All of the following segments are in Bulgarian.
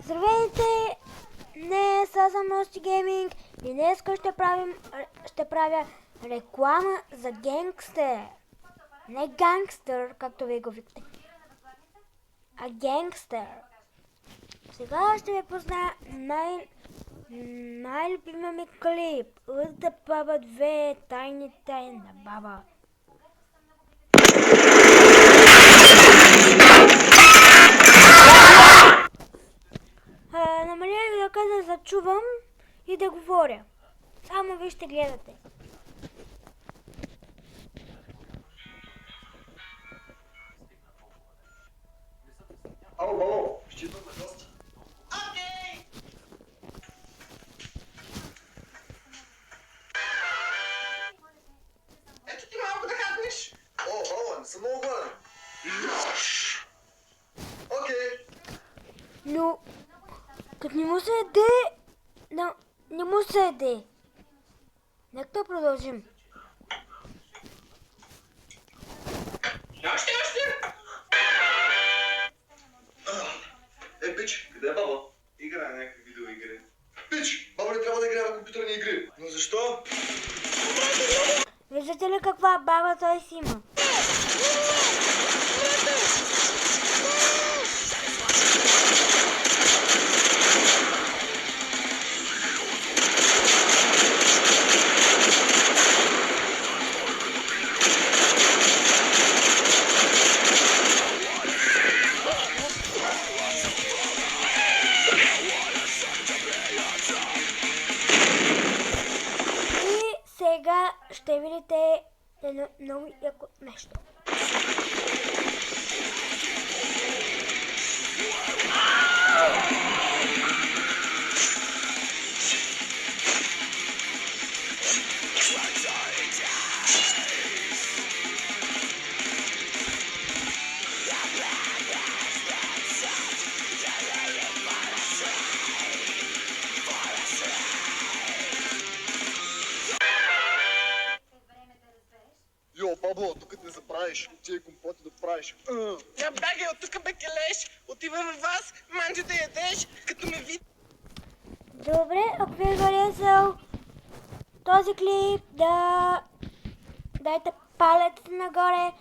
Здравейте! Днес аз съм Ности Гейминг и днес ще правя реклама за гангстер. Не гангстер, както вие го викате, а гангстер. Сега ще ви позная най-любимия ми клип. Лъдда баба 2, тайна баба. Намалях ръка да зачувам и да говоря. Само вие ще гледате. Ало, бало, считам на гости. Окей! Ето ти малко да хапнеш. О, бало, не съм много гладен. Окей. Но, като не му се яде, не му се яде. Нека да продължим. Още! Пич, къде е баба? Играе някакви видеоигри. Пич, баба не трябва да играе на компютърни игри. Но защо? Виждате ли каква баба той си има? Сега ще видите едно много яко нещо. Йо, бабло, тук не забравиш. Тия компоти да правиш. Я бягай от тук, бе, келеш. Отивай във вас, манджо да ядеш, като ме вид. Добре, ако ви е харесал този клип, да дайте палец нагоре.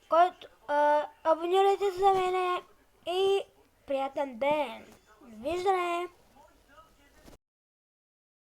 Който абонирайте се за мене и приятен ден. Виждане!